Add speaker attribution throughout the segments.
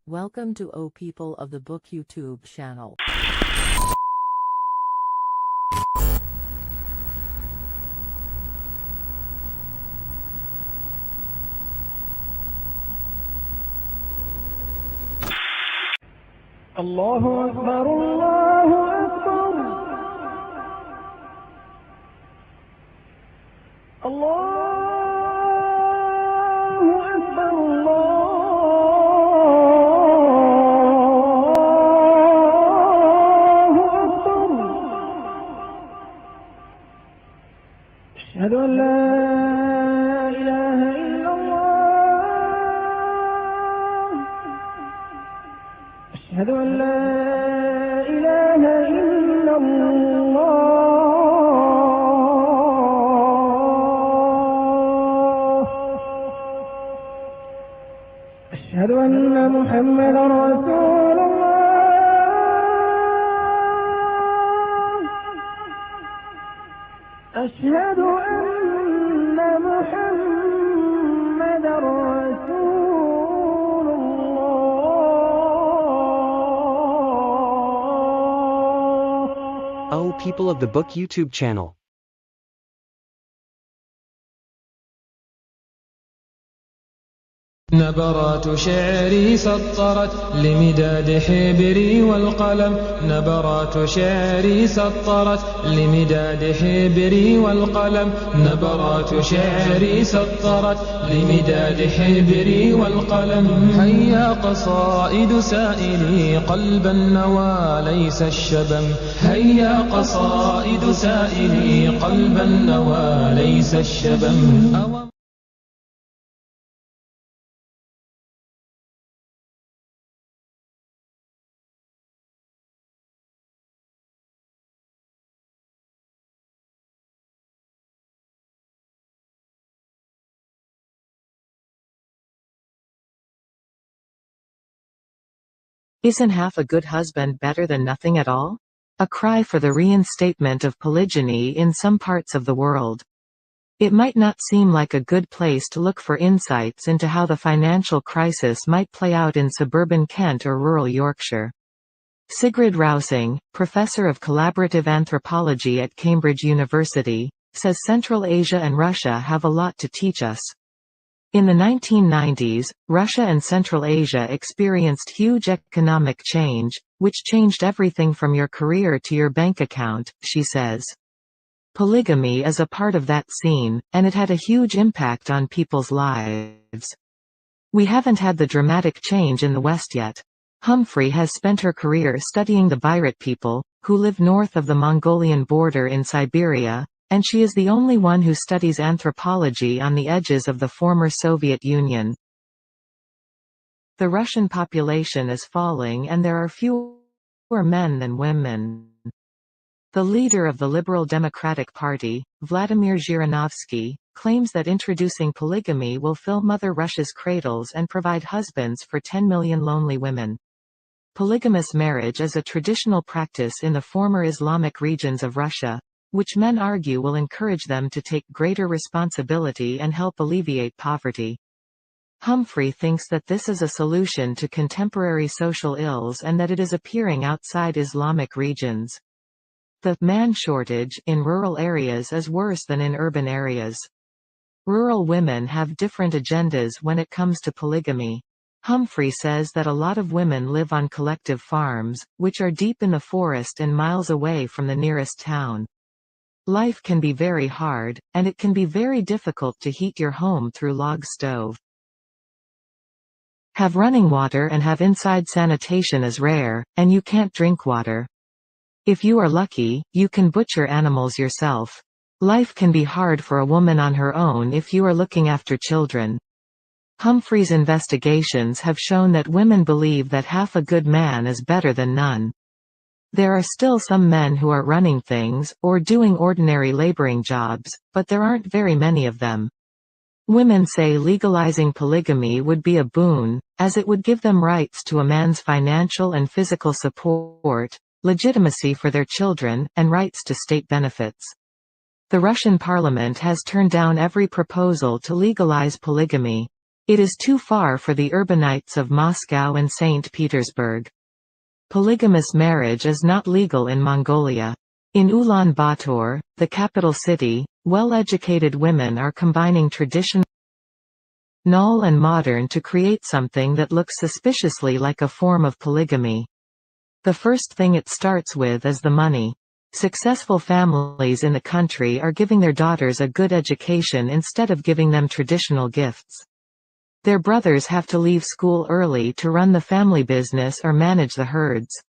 Speaker 1: Welcome to O People of the Book YouTube channel.
Speaker 2: الله أكبر الله أكبر الله أكبر الله أكبر أشهد أن لا إله إلا الله أشهد أن لا إله إلا الله أشهد أن محمدا رسول الله أشهد أن محمدا رسول الله.
Speaker 3: Oh, people of the Book YouTube channel.
Speaker 4: نبرات شعري سطرت لمداد حبري والقلم نبرات شعري سطرت لمداد حبري والقلم نبرات شعري سطرت لمداد حبري والقلم هيا قصائد سائلي قلب النوى ليس الشبم هيا قصائد سائلي قلب النوى ليس الشبم.
Speaker 1: Isn't half a good husband better than nothing at all? A cry for the reinstatement of polygyny in some parts of the world. It might not seem like a good place to look for insights into how the financial crisis might play out in suburban Kent or rural Yorkshire. Sigrid Rousing, professor of collaborative anthropology at Cambridge University, says Central Asia and Russia have a lot to teach us. In the 1990s, Russia and Central Asia experienced huge economic change, which changed everything from your career to your bank account, she says. Polygamy is a part of that scene, and it had a huge impact on people's lives. We haven't had the dramatic change in the West yet. Humphrey has spent her career studying the Buryat people, who live north of the Mongolian border in Siberia, and she is the only one who studies anthropology on the edges of the former Soviet Union. The Russian population is falling and there are fewer men than women. The leader of the Liberal Democratic Party, Vladimir Zhirinovsky, claims that introducing polygamy will fill Mother Russia's cradles and provide husbands for 10 million lonely women. Polygamous marriage is a traditional practice in the former Islamic regions of Russia, which men argue will encourage them to take greater responsibility and help alleviate poverty. Humphrey thinks that this is a solution to contemporary social ills and that it is appearing outside Islamic regions. The man shortage in rural areas is worse than in urban areas. Rural women have different agendas when it comes to polygamy. Humphrey says that a lot of women live on collective farms, which are deep in the forest and miles away from the nearest town. Life can be very hard, and it can be very difficult to heat your home through log stove. Have running water and have inside sanitation is rare, and you can't drink water. If you are lucky, you can butcher animals yourself. Life can be hard for a woman on her own if you are looking after children. Humphrey's investigations have shown that women believe that half a good man is better than none. There are still some men who are running things, or doing ordinary laboring jobs, but there aren't very many of them. Women say legalizing polygamy would be a boon, as it would give them rights to a man's financial and physical support, legitimacy for their children, and rights to state benefits. The Russian parliament has turned down every proposal to legalize polygamy. It is too far for the urbanites of Moscow and St. Petersburg. Polygamous marriage is not legal in Mongolia. In Ulaanbaatar, the capital city, well-educated women are combining traditional and modern to create something that looks suspiciously like a form of polygamy. The first thing it starts with is the money. Successful families in the country are giving their daughters a good education instead of giving them traditional gifts. Their brothers have to leave school early to run the family business or manage the herds.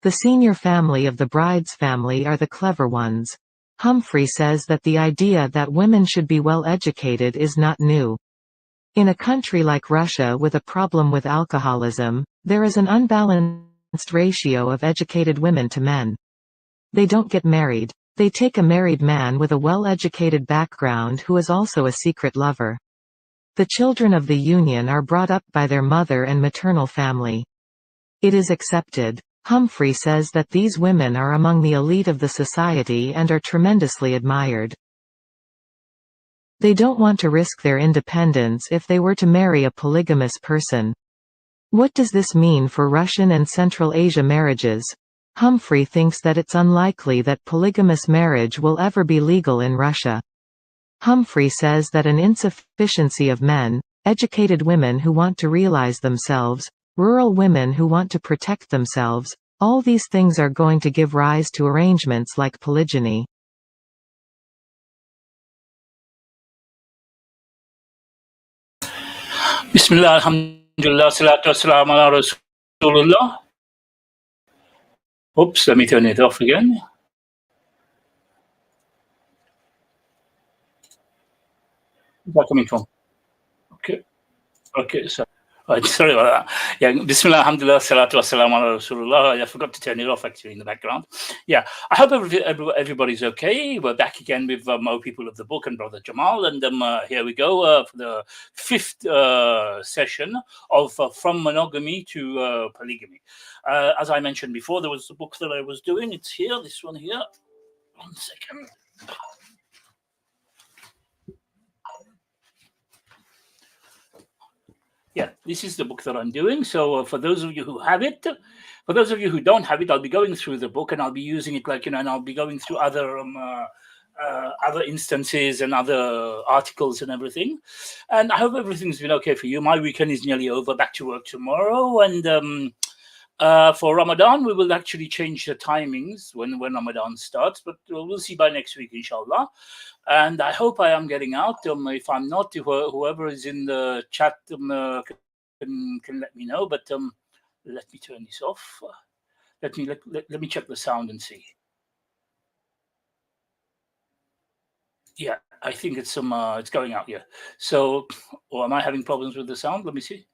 Speaker 1: The senior family of the bride's family are the clever ones. Humphrey says that the idea that women should be well educated is not new. In a country like Russia with a problem with alcoholism, there is an unbalanced ratio of educated women to men. They don't get married. They take a married man with a well-educated background who is also a secret lover. The children of the union are brought up by their mother and maternal family. It is accepted. Humphrey says that these women are among the elite of the society and are tremendously admired. They don't want to risk their independence if they were to marry a polygamous person. What does this mean for Russian and Central Asia marriages? Humphrey thinks that it's unlikely that polygamous marriage will ever be legal in Russia. Humphrey says that an insufficiency of men, educated women who want to realize themselves, rural women who want to protect themselves, all these things are going to give rise to arrangements like polygyny.
Speaker 5: Bismillah, alhamdulillah, salatu wassalamu ala Rasulullah. Oops, let me turn it off again. Where's that coming from? Okay, so sorry about that. Yeah, Bismillah, alhamdulillah, salatu wassalamu ala Rasulullah. I forgot to turn it off actually in the background. Yeah, I hope everybody's okay. We're back again with more people of the book and Brother Jamal, and here we go for the fifth session of From Monogamy to Polygamy. As I mentioned before, there was a book that I was doing. It's here, this one here. 1 second. Yeah, this is the book that I'm doing. So for those of you who have it, for those of you who don't have it, I'll be going through the book and I'll be using it like, and I'll be going through other instances and other articles and everything. And I hope everything's been okay for you. My weekend is nearly over, back to work tomorrow. And for Ramadan, we will actually change the timings when Ramadan starts, but we'll see by next week, inshallah. And I hope I am getting out. If I'm not, whoever is in the chat can let me know. But let me turn this off. Let me check the sound and see. Yeah, I think it's it's going out. Yeah. So, or am I having problems with the sound? Let me see.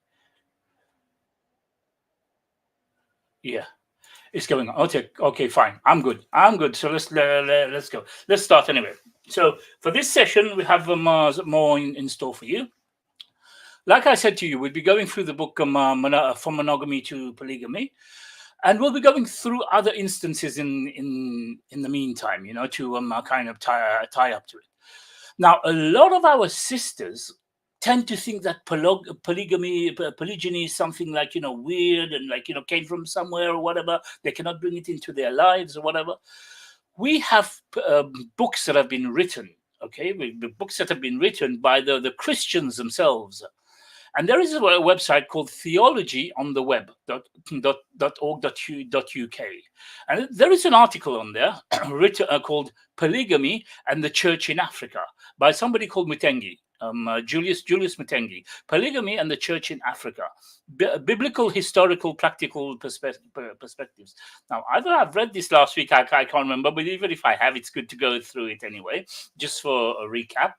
Speaker 5: Yeah. It's going on. Okay, fine. I'm good. So let's go. Let's start anyway. So for this session, we have more in store for you. Like I said to you, we'll be going through the book From Monogamy to Polygamy, and we'll be going through other instances in the meantime, to kind of tie up to it. Now, a lot of our sisters tend to think that polygyny is something like, weird and like, came from somewhere or whatever. They cannot bring it into their lives or whatever. We have books that have been written, okay? Books that have been written by the Christians themselves. And there is a website called theologyontheweb.org.uk. And there is an article on there written called Polygamy and the Church in Africa by somebody called Mutengi. Julius Mutengi, Polygamy and the Church in Africa, Biblical, Historical, Practical Perspectives. Now, either I've read this last week, I can't remember, but even if I have, it's good to go through it anyway, just for a recap.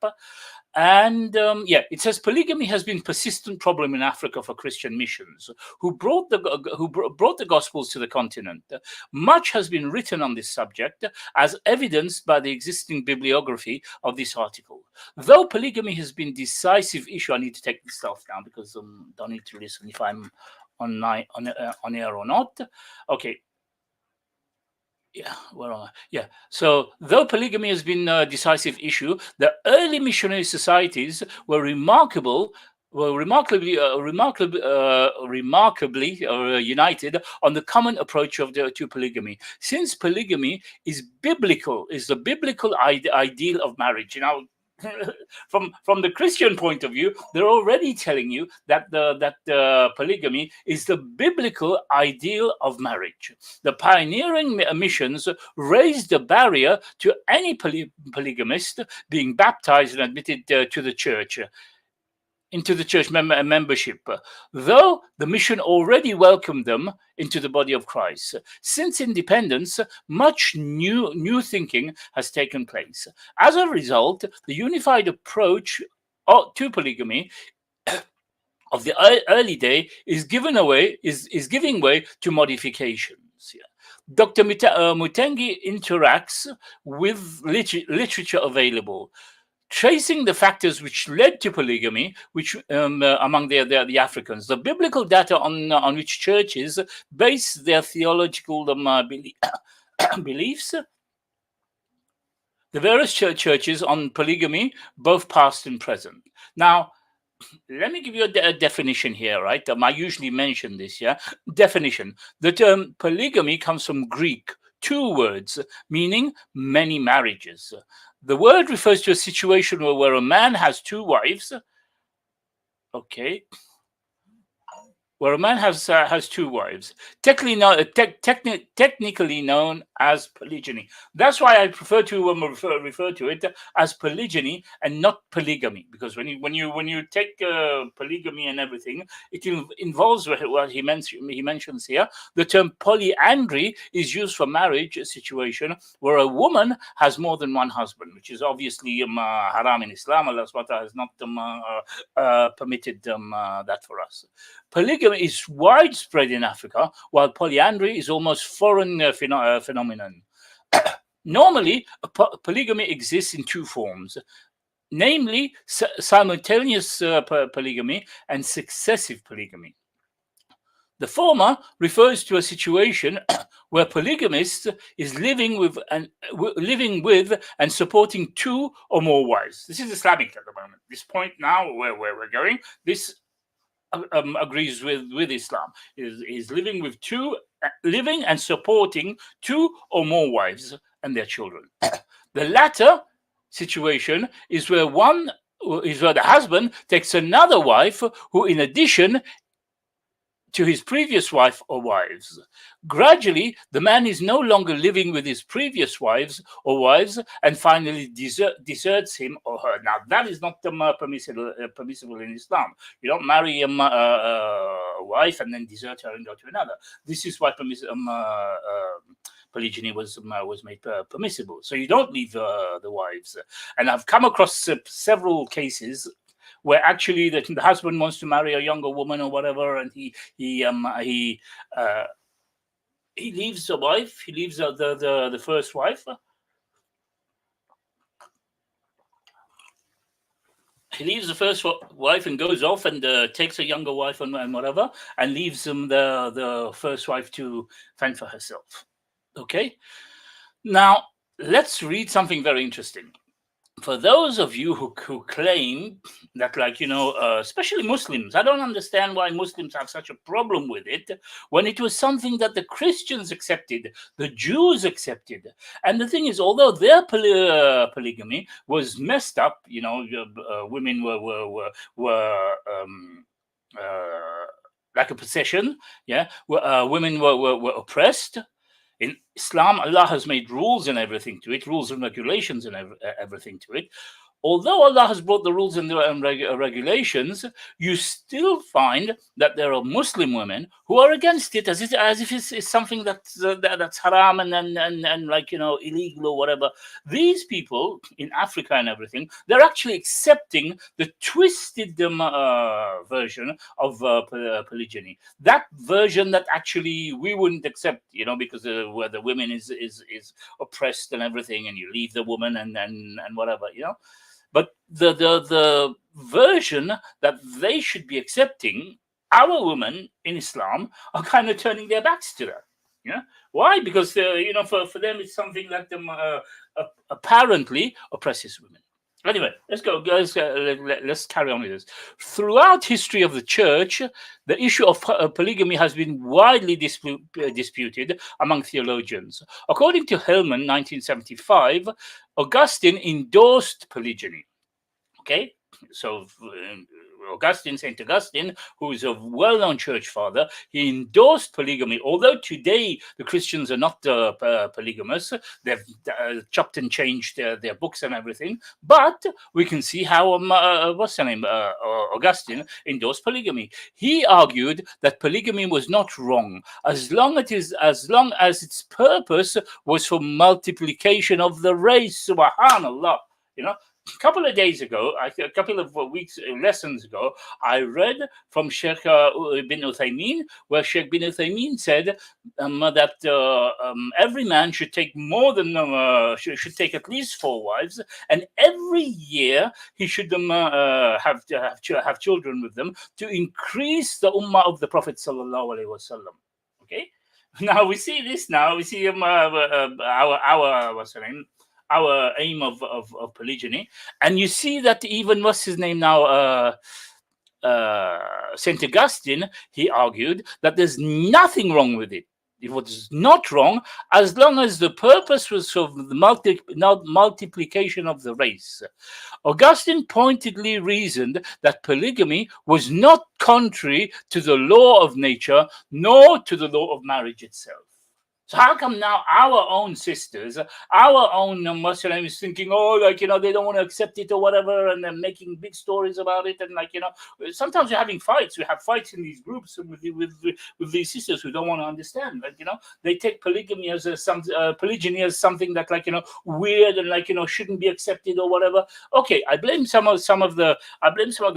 Speaker 5: And it says polygamy has been a persistent problem in Africa for Christian missions, who brought the Gospels to the continent. Much has been written on this subject, as evidenced by the existing bibliography of this article. Though polygamy has been a decisive issue, I need to take this stuff down because don't need to listen if I'm on air or not. Okay. Yeah, so though polygamy has been a decisive issue, the early missionary societies were remarkable were remarkably united on the common approach to polygamy. Since polygamy is biblical, is the biblical ideal of marriage. Now, from the Christian point of view, they're already telling you that the polygamy is the biblical ideal of marriage. The pioneering missions raised the barrier to any polygamist being baptized and admitted to the church, into the church membership, though the mission already welcomed them into the body of Christ. Since independence, much new thinking has taken place. As a result, the unified approach to polygamy of the early day is giving way to modifications. Yeah. Dr. Mutengi interacts with literature available, tracing the factors which led to polygamy, which among the Africans, the biblical data on which churches base their theological beliefs, the various churches on polygamy, both past and present. Now, let me give you a definition here, right? I usually mention this, yeah? Definition. The term polygamy comes from Greek, two words, meaning many marriages. The word refers to a situation where a man has two wives, okay, where a man has two wives, technically known as polygyny. That's why I prefer to refer to it as polygyny and not polygamy, because when you take polygamy and everything, it involves what he mentions here. The term polyandry is used for marriage situation where a woman has more than one husband, which is obviously haram in Islam. Allah SWT has not permitted that for us. Polygamy is widespread in Africa, while polyandry is almost foreign phenomenon. Normally, polygamy exists in two forms, namely simultaneous polygamy and successive polygamy. The former refers to a situation where polygamist is living with and supporting two or more wives. This is Islamic at the moment. This point now where we're going, this agrees with Islam. Is living and supporting two or more wives and their children. The latter situation is where the husband takes another wife who, in addition to his previous wife or wives. Gradually, the man is no longer living with his previous wives and finally deserts him or her. Now, that is not permissible in Islam. You don't marry a wife and then desert her and go to another. This is why polygyny was made permissible. So you don't leave the wives. And I've come across several cases where actually the husband wants to marry a younger woman or whatever, and he leaves the wife. He leaves the first wife. He leaves the first wife and goes off and takes a younger wife and whatever, and leaves the first wife to fend for herself. Okay. Now let's read something very interesting. For those of you who claim that, especially Muslims, I don't understand why Muslims have such a problem with it when it was something that the Christians accepted, the Jews accepted. And the thing is, although their polygamy was messed up, women were like a possession, yeah, women were oppressed. In Islam, Allah has made rules and everything to it, rules and regulations and everything to it. Although Allah has brought the rules and regulations, you still find that there are Muslim women who are against it, as if it's something that's haram and illegal or whatever. These people in Africa and everything, they're actually accepting the twisted version of polygyny. That version that actually we wouldn't accept, because where the women is oppressed and everything, and you leave the woman and whatever, But the version that they should be accepting, our women in Islam are kind of turning their backs to that. Yeah, why? Because for them it's something that apparently oppresses women. Anyway, let's go. Let's carry on with this. Throughout history of the church, the issue of polygamy has been widely disputed among theologians. According to Hillman, 1975, Augustine endorsed polygyny. Okay, so Saint Augustine, who is a well-known church father, he endorsed polygamy. Although today the Christians are not polygamous, they've chopped and changed their books and everything. But we can see how what's her name, Augustine endorsed polygamy. He argued that polygamy was not wrong as long as its purpose was for multiplication of the race. Subhanallah, you know. A couple of days ago, a couple of weeks, lessons ago, I read from Sheikh bin Uthaymeen, where Sheikh bin Uthaymeen said that every man should take more than should take at least 4 wives, and every year he should have children with them to increase the ummah of the Prophet sallallahu alaihi wasallam. Okay, now we see this. Now we see our what's her name? Our aim of polygyny, and you see that even what's his name now, Saint Augustine, he argued that there's nothing wrong with it. It was not wrong as long as the purpose was for the multiplication of the race. Augustine pointedly reasoned that polygamy was not contrary to the law of nature nor to the law of marriage itself. So how come now our own sisters, our own Muslim is thinking, oh, like, they don't want to accept it or whatever, and they're making big stories about it, and sometimes we're having fights. We have fights in these groups with these sisters who don't want to understand. They take polygamy as polygyny as something that weird and shouldn't be accepted or whatever. Okay, I blame some of the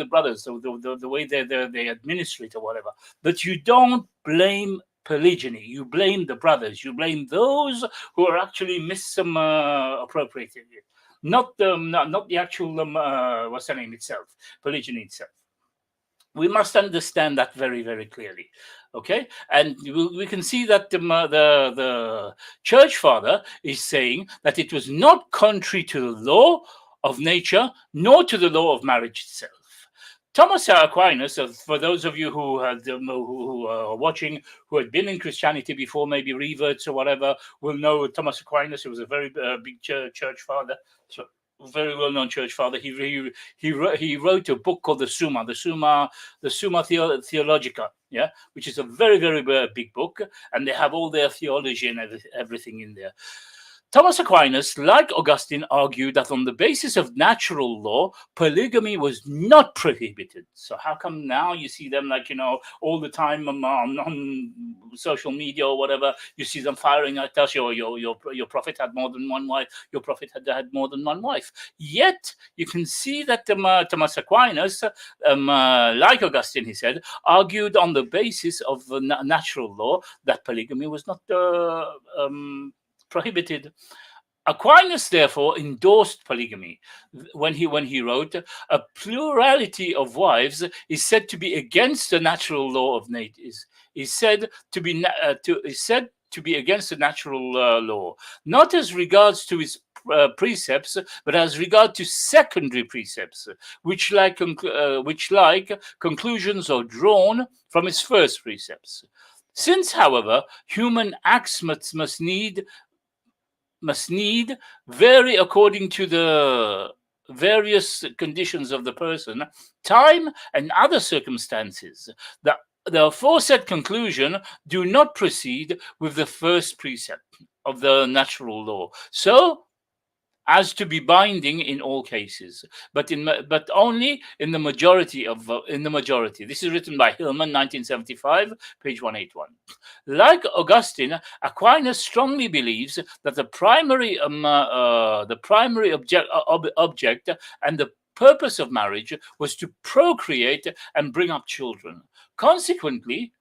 Speaker 5: brothers, the way they administer it or whatever, but you don't blame polygyny. You blame the brothers. You blame those who are actually misappropriating it, not the actual what's the name itself, polygyny itself. We must understand that very, very clearly. Okay, and we can see that the church father is saying that it was not contrary to the law of nature nor to the law of marriage itself. Thomas Aquinas, for those of you who are watching, who had been in Christianity before, maybe reverts or whatever, will know Thomas Aquinas. He was a very big church father, so very well-known church father. He wrote a book called the Summa Theologica, yeah, which is a very, very big book, and they have all their theology and everything in there. Thomas Aquinas, like Augustine, argued that on the basis of natural law, polygamy was not prohibited. So how come now you see them all the time on social media or whatever, you see them firing at us, your prophet had more than one wife, your prophet had more than one wife. Yet you can see that Thomas Aquinas, like Augustine, he said, argued on the basis of natural law that polygamy was not prohibited. Aquinas therefore endorsed polygamy when he wrote, "A plurality of wives is said to be against the natural law of nature. Is said to be against the natural law, not as regards to its precepts, but as regard to secondary precepts, which like conclusions are drawn from its first precepts. Since, however, human acts must need vary according to the various conditions of the person, time, and other circumstances, the aforesaid conclusion do not proceed with the first precept of the natural law, so as to be binding in all cases, but only in the majority. This is written by Hillman, 1975, page 181. Like Augustine, Aquinas strongly believes that the primary object and the purpose of marriage was to procreate and bring up children. Consequently,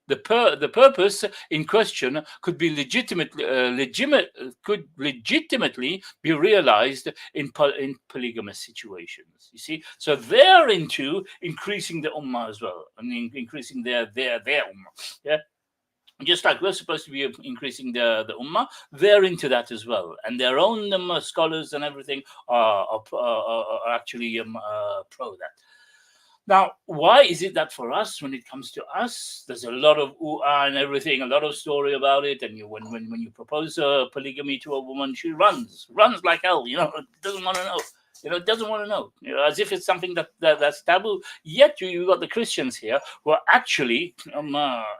Speaker 5: the purpose in question could legitimately be realized in polygamous situations. You see, so they're into increasing the ummah as well, and increasing their ummah. Yeah. just like we're supposed to be increasing the ummah, they're into that as well, and their own scholars and everything are actually pro that. Now, why is it that for us, when it comes to us, there's a lot of and everything, a lot of story about it, and when you propose polygamy to a woman, she runs like hell, doesn't want to know. Doesn't want to know, as if it's something that's taboo. Yet you got the Christians here who are actually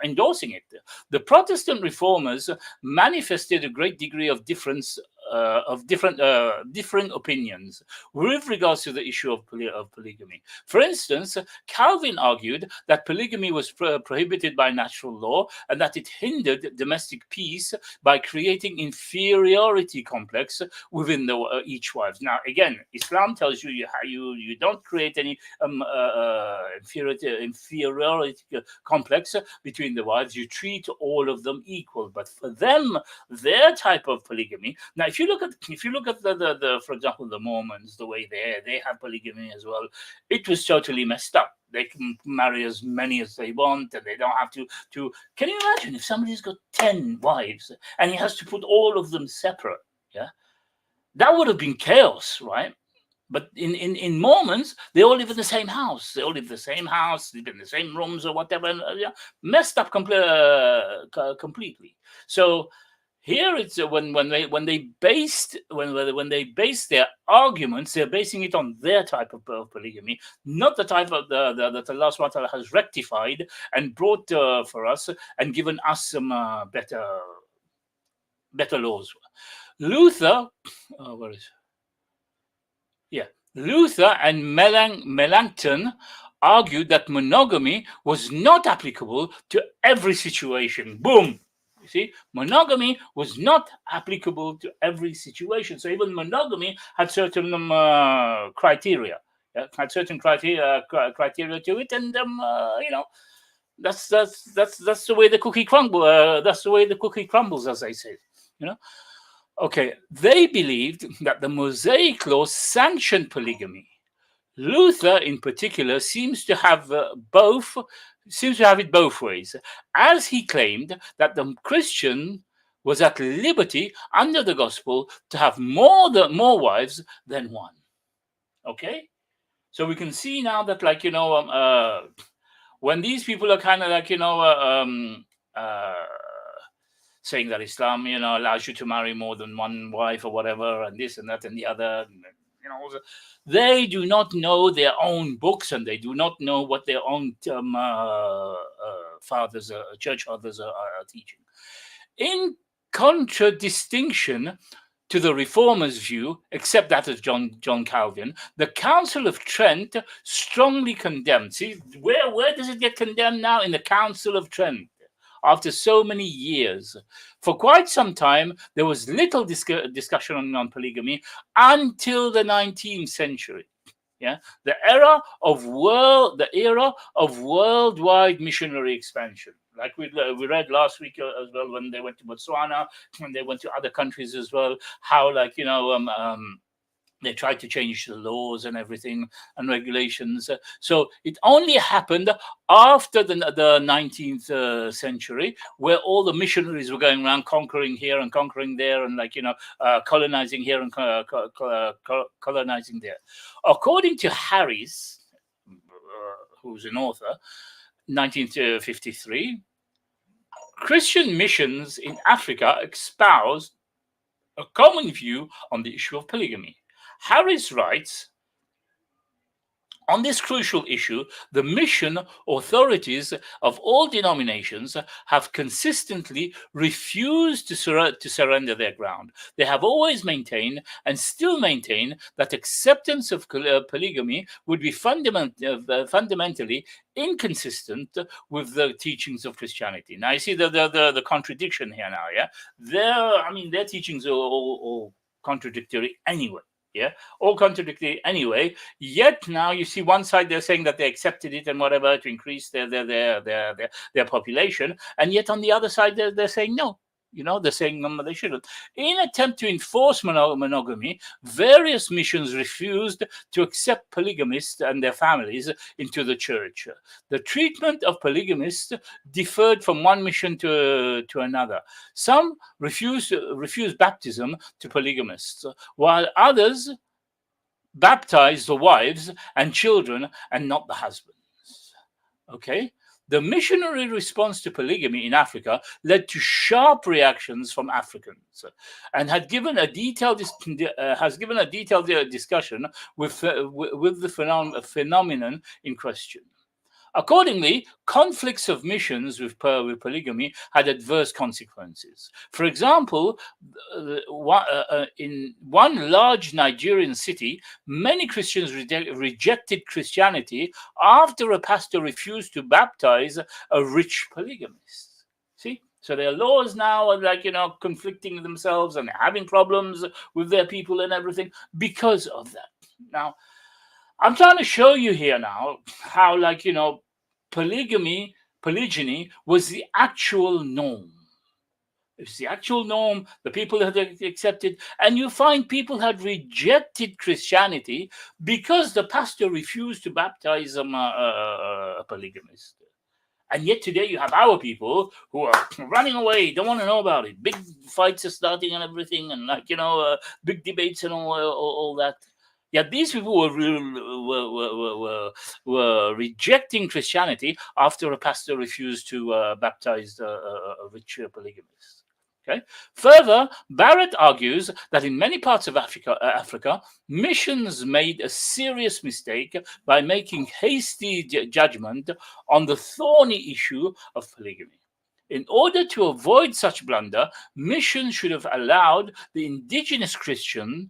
Speaker 5: endorsing it. The Protestant reformers manifested a great degree of difference of differing opinions with regards to the issue of polygamy. For instance, Calvin argued that polygamy was prohibited by natural law and that it hindered domestic peace by creating inferiority complex within each wife. Now, again, Islam tells you you don't create any inferiority complex between the wives. You treat all of them equal. But for them, their type of polygamy. Now, if you look at the for example, the Mormons, the way they have polygamy as well, it was totally messed up. They can marry as many as they want, and they don't have to. Can you imagine if somebody's got 10 wives and he has to put all of them separate? Yeah, that would have been chaos, right? But in Mormons, they all live in the same house. They all live in the same house, live in the same rooms or whatever. And, messed up completely. So here it's when they based their arguments, they're basing it on their type of polygamy, not the type of that Allah subhanahu wa ta'ala has rectified and brought for us and given us some better laws. Luther, where is? Yeah, Luther and Melanchthon argued that monogamy was not applicable to every situation. Boom. You see, monogamy was not applicable to every situation. So even monogamy had certain criteria. Had certain criteria to it, and that's the way the cookie crumbles. That's the way the cookie crumbles, as I say. Okay, they believed that the Mosaic law sanctioned polygamy. Luther, in particular, seems to have it both ways, as he claimed that the Christian was at liberty under the gospel to have more wives than one. Okay, so we can see now that, when these people are kind of saying that Islam, allows you to marry more than one wife or whatever, and this and that and the other, they do not know their own books, and they do not know what their own fathers, church fathers, are teaching. In contradistinction to the Reformers' view, except that of John Calvin, the Council of Trent strongly condemned. See, where does it get condemned now? In the Council of Trent. After so many years, for quite some time, there was little discussion on polygamy until the 19th century. Yeah, the era of worldwide missionary expansion. Like we read last week as well, when they went to Botswana, when they went to other countries as well, how they tried to change the laws and everything and regulations. So it only happened after the 19th century, where all the missionaries were going around conquering here and conquering there, and colonizing here and colonizing there. According to Harris, who's an author, 1953, Christian missions in Africa espoused a common view on the issue of polygamy. Harris writes, on this crucial issue, the mission authorities of all denominations have consistently refused to surrender their ground. They have always maintained and still maintain that acceptance of polygamy would be fundamentally inconsistent with the teachings of Christianity. Now, you see the contradiction here now, yeah? Their teachings are all contradictory anyway. Yeah, all contradictory anyway. Yet now you see one side they're saying that they accepted it and whatever to increase their population, and yet on the other side they're saying no. They're saying they shouldn't. In attempt to enforce monogamy, various missions refused to accept polygamists and their families into the church. The treatment of polygamists differed from one mission to another. Some refused baptism to polygamists, while others baptized the wives and children and not the husbands. Okay? The missionary response to polygamy in Africa led to sharp reactions from Africans, and has given a detailed discussion with the phenomenon in question. Accordingly, conflicts of missions with polygamy had adverse consequences. For example, in one large Nigerian city, many Christians rejected Christianity after a pastor refused to baptize a rich polygamist. See? So their laws now are conflicting themselves and having problems with their people and everything because of that. Now, I'm trying to show you here now how polygyny was the actual norm. It's the actual norm. The people had accepted, and you find people had rejected Christianity because the pastor refused to baptize a polygamist. And yet today you have our people who are running away, don't want to know about it. Big fights are starting and everything, and big debates and all that. Yet these people were rejecting Christianity after a pastor refused to baptize a rich polygamist. Okay. Further, Barrett argues that in many parts of Africa, missions made a serious mistake by making hasty judgment on the thorny issue of polygamy. In order to avoid such blunder, missions should have allowed the indigenous Christian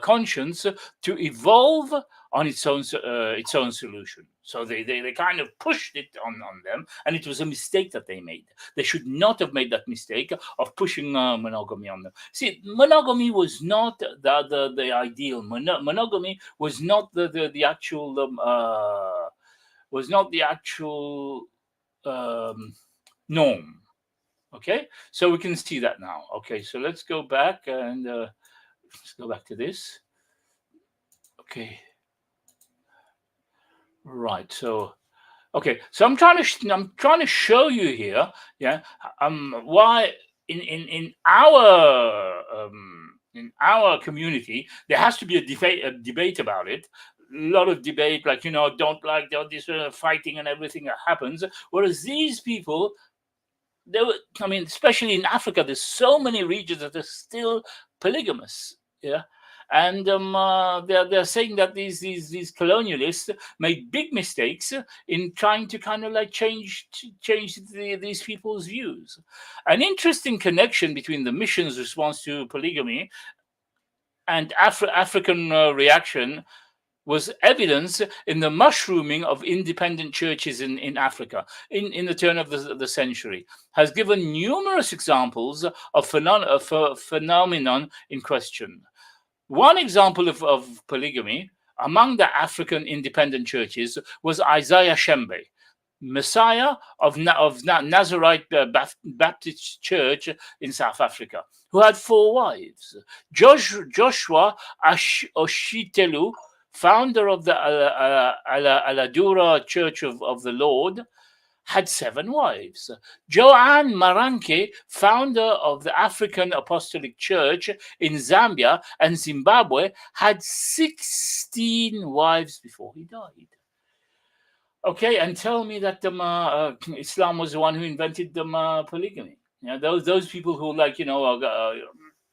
Speaker 5: conscience to evolve on its own solution. So they kind of pushed it on them, and it was a mistake that they made. They should not have made that mistake of pushing monogamy on them. See, monogamy was not the ideal. Monogamy was not the actual norm. Okay, so we can see that now. Okay, so let's go back and let's go back to this. Okay. Right. So, okay. So I'm trying to show you here, yeah, why in our community there has to be a debate about it. A lot of debate, don't like this fighting and everything that happens. Whereas these people, especially in Africa, there's so many regions that are still polygamous. Yeah. And they're saying that these colonialists made big mistakes in trying to kind of change these people's views. An interesting connection between the mission's response to polygamy and African reaction was evidence in the mushrooming of independent churches in Africa in the turn of the century, has given numerous examples of phenomenon in question. One example of polygamy among the African independent churches was Isaiah Shembe, Messiah of Nazarite Baptist Church in South Africa, who had 4 wives. Joshua Oshitelu, founder of the Aladura Church of the Lord, had 7 wives. Joanne Maranke, founder of the African Apostolic Church in Zambia and Zimbabwe, had 16 wives before he died. Okay, and tell me that Islam was the one who invented polygamy. Those people who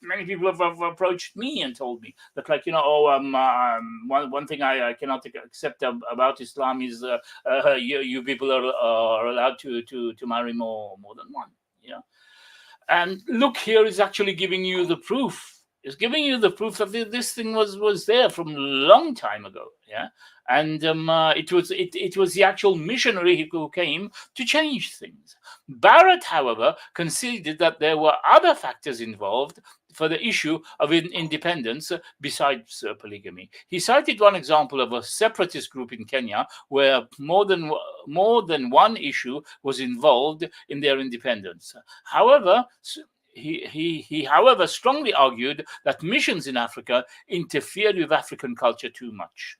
Speaker 5: many people have approached me and told me that one thing I cannot accept about Islam is you people are allowed to marry more than one. And look, here is actually giving you the proof. It's giving you the proof that this thing was there from a long time ago. Yeah. And it was the actual missionary who came to change things. Barrett, however, conceded that there were other factors involved for the issue of independence besides polygamy. He cited one example of a separatist group in Kenya where more than one issue was involved in their independence. However, he however strongly argued that missions in Africa interfered with African culture too much.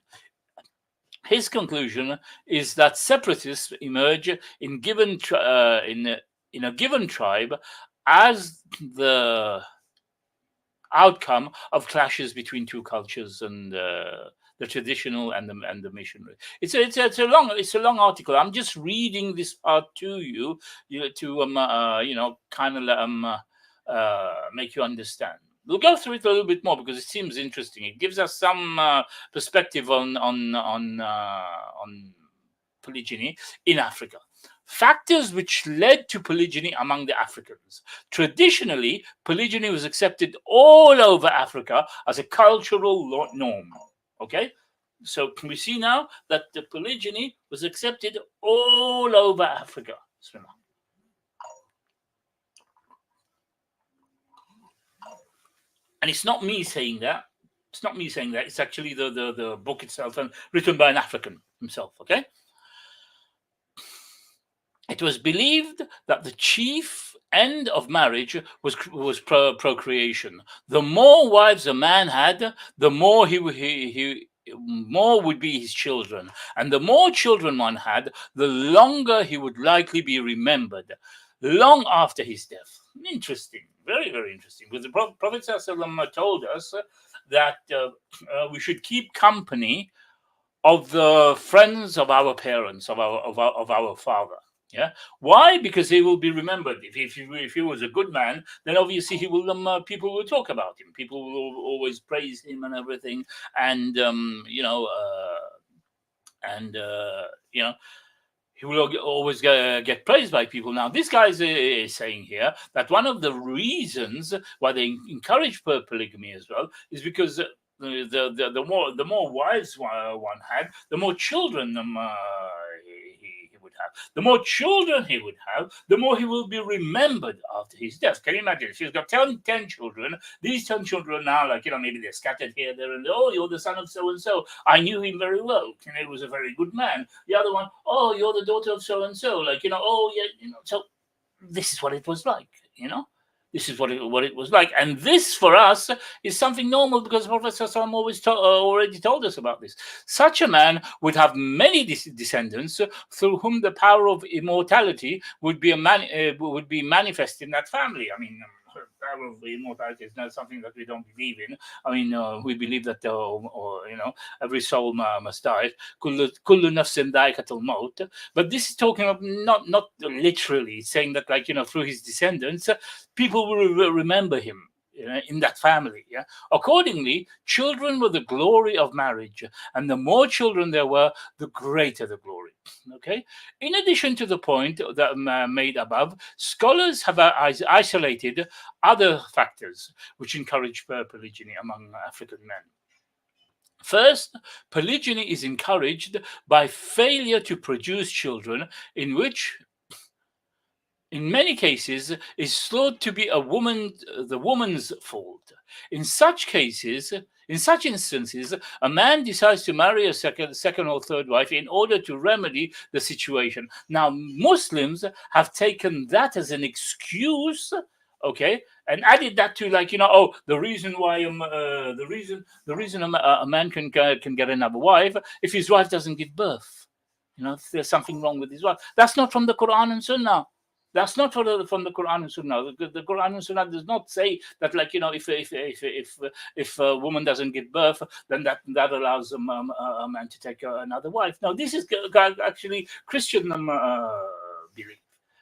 Speaker 5: His conclusion is that separatists emerge in in a given tribe as the outcome of clashes between two cultures and the traditional and the missionary. It's a long article. I'm just reading this part to you, to kind of make you understand. We'll go through it a little bit more because it seems interesting. It gives us some perspective on polygyny in Africa. Factors which led to polygyny among the Africans. Traditionally, polygyny was accepted all over Africa as a cultural norm. Okay, so can we see now that the polygyny was accepted all over Africa? And it's not me saying that. It's not me saying that. It's actually the book itself and written by an African himself. Okay. It was believed that the chief end of marriage was procreation. The more wives a man had, the more more would be his children, and the more children one had, the longer he would likely be remembered, long after his death. Interesting, very, very interesting. Because the Prophet ﷺ told us that we should keep company of the friends of our parents, of our father. Yeah. Why? Because he will be remembered. If he was a good man, then obviously he will. People will talk about him. People will always praise him and everything. And he will always get praised by people. Now, this guy is saying here that one of the reasons why they encourage polygamy as well is because the more wives one had, the more children he would have. The more children he would have, the more he will be remembered after his death. Can you imagine? If he's got 10 children, these 10 children now, maybe they're scattered here, there, and oh, you're the son of so-and-so. I knew him very well. He was a very good man. The other one, oh, you're the daughter of so-and-so. Oh, yeah, So this is what it was like, This is what it was like. And this, for us, is something normal because Prophet always already told us about this. Such a man would have many descendants through whom the power of immortality would be manifest in that family. I mean, power of immortality is not something that we don't believe in. I mean, we believe that, every soul must die. Kullu nafsin dha'iqatul maut. But this is talking of not literally. It's saying that, through his descendants, people will remember him in that family. Yeah. Accordingly, children were the glory of marriage, and the more children there were, the greater the glory. Okay. In addition to the point that made above, scholars have isolated other factors which encourage polygyny among African men. First, polygyny is encouraged by failure to produce children, in which, in many cases, is thought to be the woman's fault. In such instances, a man decides to marry a second or third wife in order to remedy the situation. Now, Muslims have taken that as an excuse, okay, and added that to the reason why the reason a man can get another wife if his wife doesn't give birth. If there's something wrong with his wife. That's not from the Quran and Sunnah. That's not from the Quran and Sunnah. The Quran and Sunnah does not say that, if a woman doesn't give birth, then that allows a man to take another wife. Now, this is actually Christian belief.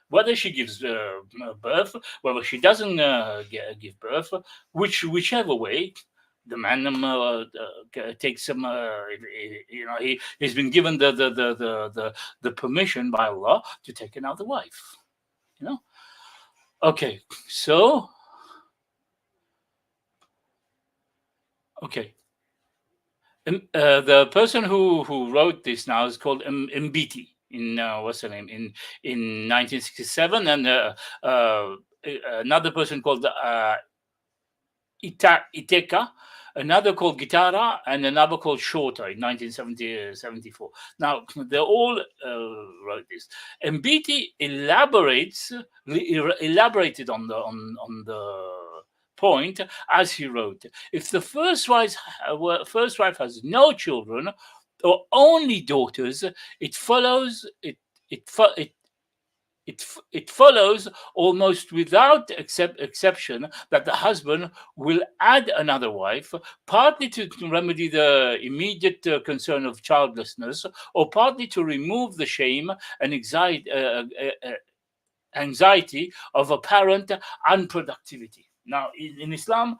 Speaker 5: Whether she gives birth, whether she doesn't give birth, whichever way, the man takes him. He's been given the permission by Allah to take another wife. Okay, so the person who wrote this now is called Mbiti in what's her name in 1967, and another person called Iteka, another called Gitara, and another called Shorter in 1974. Now, they all wrote this. Mbiti elaborated on the point as he wrote: if the first wife has no children or only daughters, it follows it follows almost without exception that the husband will add another wife, partly to remedy the immediate concern of childlessness, or partly to remove the shame and anxiety of apparent unproductivity. Now, in Islam,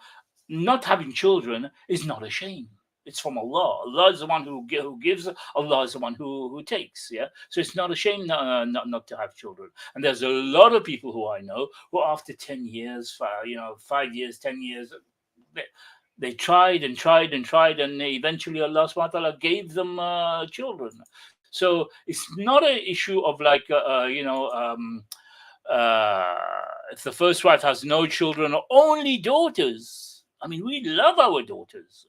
Speaker 5: not having children is not a shame. It's from Allah. Allah is the one who gives. Allah is the one who takes. Yeah. So it's not a shame not to have children. And there's a lot of people who I know who, after 10 years, 5 years, 10 years, they tried and tried and tried, and eventually Allah subhanahu wa ta'ala gave them children. So it's not an issue of like if the first wife has no children or only daughters. I mean, we love our daughters.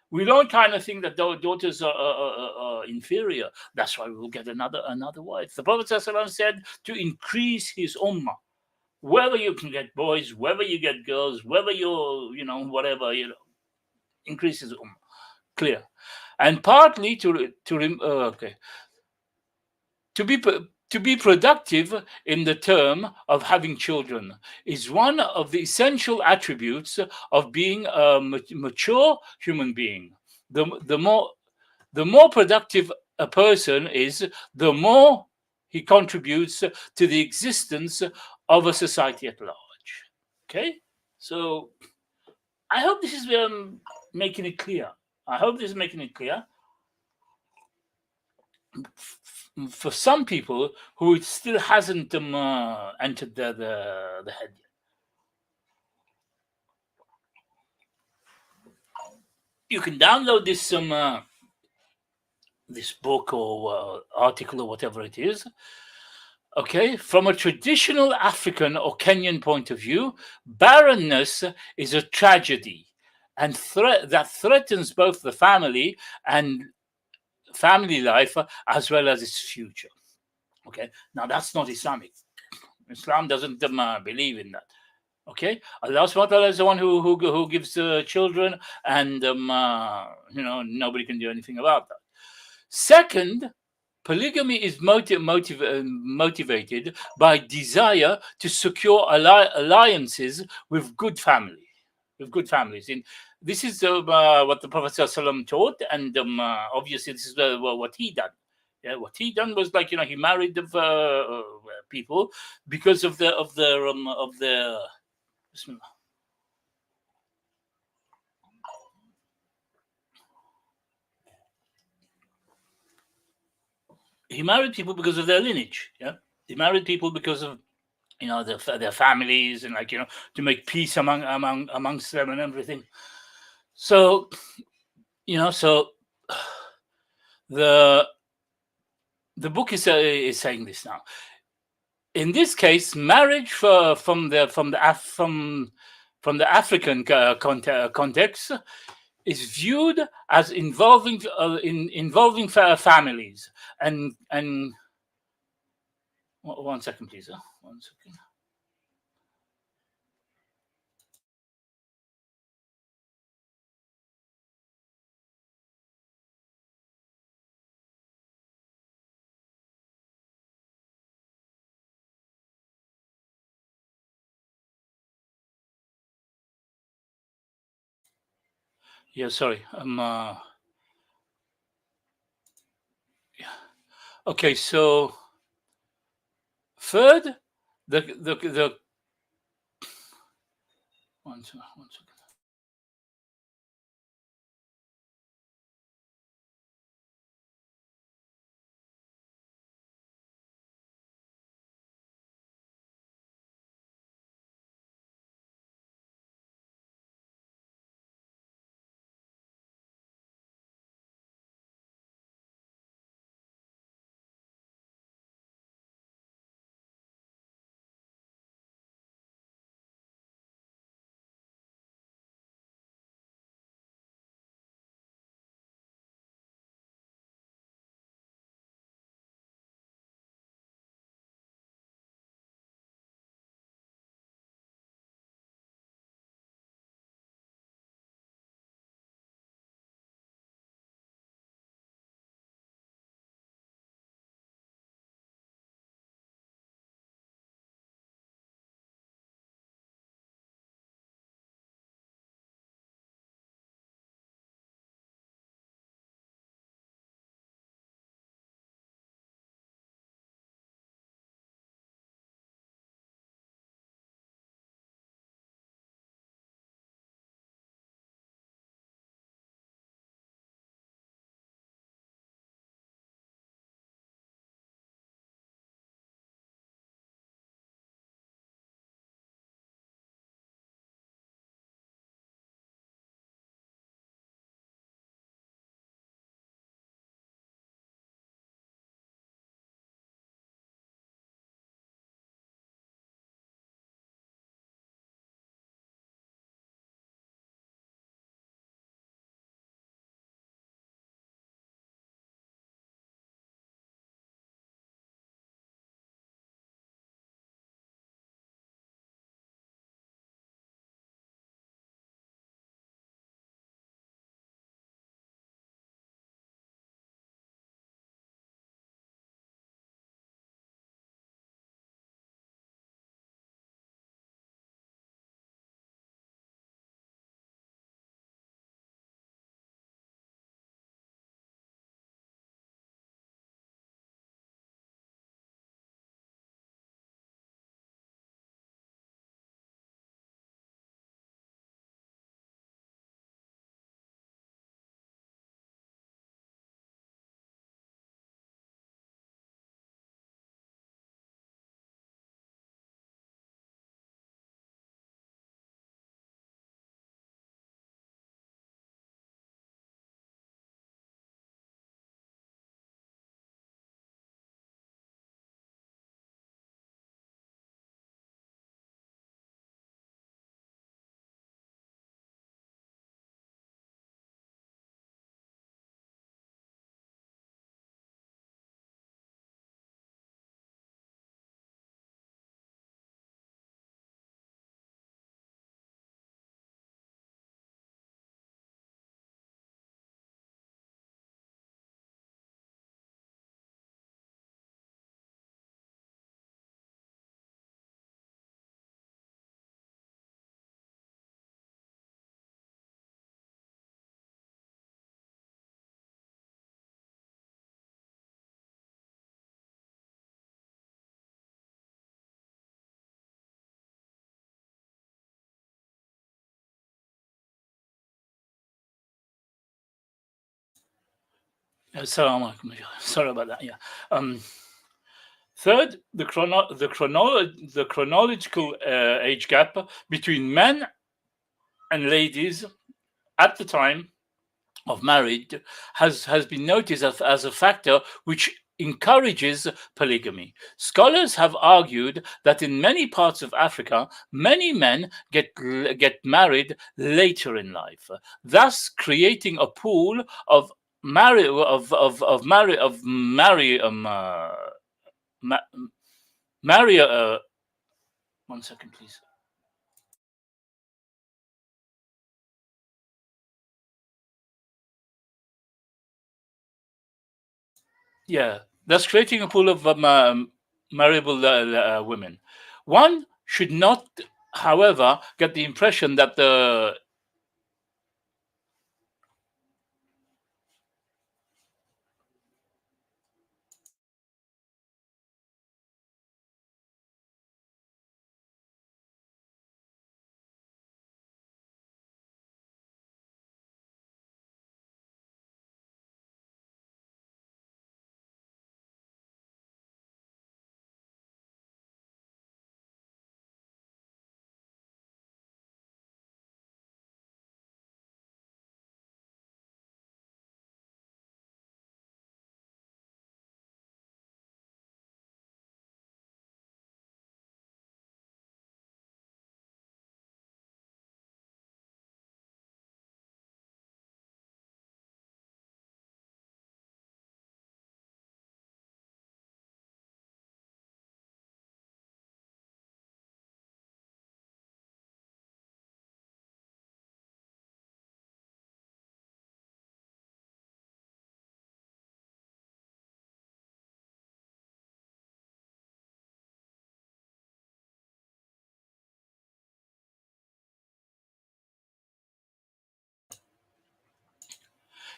Speaker 5: We don't kind of think that daughters are inferior. That's why we'll get another wife. The Prophet ﷺ said to increase his ummah. Whether you can get boys, whether you get girls, whether you're, whatever, increase his ummah. Clear. And partly to be productive in the term of having children is one of the essential attributes of being a mature human being. The more productive a person is, the more he contributes to the existence of a society at large. Okay? So I hope this is making it clear. I hope this is making it clear. For some people who it still hasn't entered the head yet. You can download this book or article or whatever it is. Okay, from a traditional African or Kenyan point of view, barrenness is a tragedy and that threatens both the family and family life as well as its future. Okay, now that's not Islamic. Islam doesn't believe in that. Okay, Allah subhanahu wa ta'ala is the one who gives children, and nobody can do anything about that. Second, polygamy is motivated by desire to secure alliances with good families. And this is what the Prophet ﷺ taught, and obviously this is what he done. Yeah, what he done was like he married the people because of the he married people because of their lineage. Yeah, he married people because of their families, and to make peace amongst them and everything. So so the book is saying this now. In this case, marriage from the African context is viewed as involving families and 1 second, please. 1 second. Yeah, sorry. Okay, so third, the 1 second. Assalamu alaikum. Sorry about that. Yeah. Third, the chronological age gap between men and ladies at the time of marriage has been noticed as a factor which encourages polygamy. Scholars have argued that in many parts of Africa, many men get married later in life, thus creating a pool of marry one second, please. Yeah, that's creating a pool of marriable women. One should not, however, get the impression that the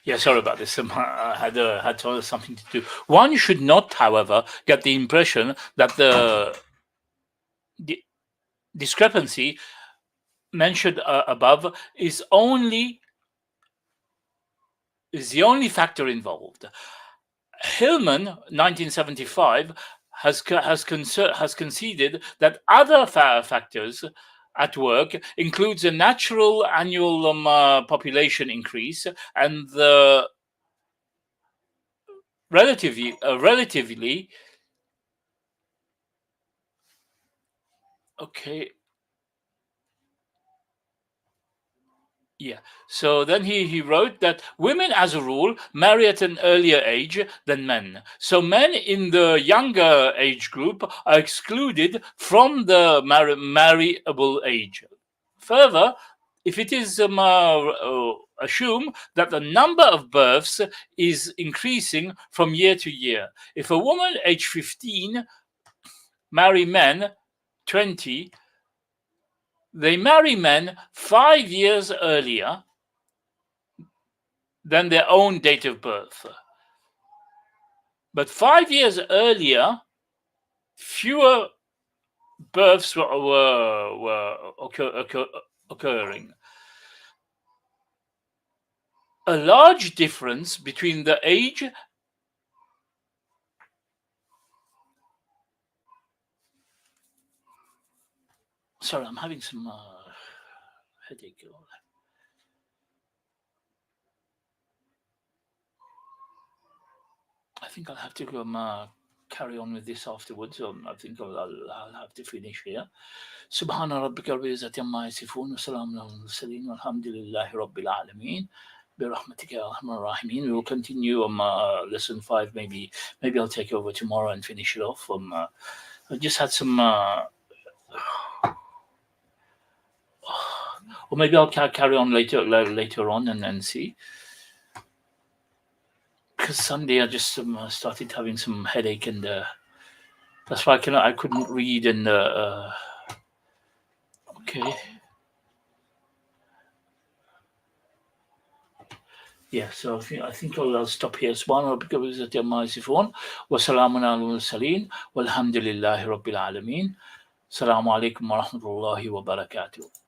Speaker 5: Yeah, sorry about this. I had something to do. One should not, however, get the impression that the discrepancy mentioned above is the only factor involved. Hillman, 1975, has conceded that other factors at work includes a natural annual population increase and the relatively okay. Yeah. So then he wrote that women, as a rule, marry at an earlier age than men. So men in the younger age group are excluded from the marryable age. Further, if it is assume that the number of births is increasing from year to year, if a woman age 15 marry men 20, they marry men 5 years earlier than their own date of birth. But 5 years earlier, fewer births were occurring. A large difference between the age. Sorry, I'm having some headache. I think I'll have to carry on with this afterwards. I think I'll have to finish here. سبحان ربك رب العزة عما يصفون وسلام على المرسلين والحمد لله رب العالمين برحمتك يا أرحم الراحمين. We will continue lesson 5. Maybe I'll take over tomorrow and finish it off. I just had some or maybe I'll carry on later on and see. Because Sunday I just started having some headache and that's why I couldn't read and okay. Yeah, so I think I'll stop here. Subhana rabbika rabbil izzati amma yasifun wa salamun alal mursalin walhamdulillahi rabbil alamin. Assalamu alaikum wa rahmatullahi wa barakatuh.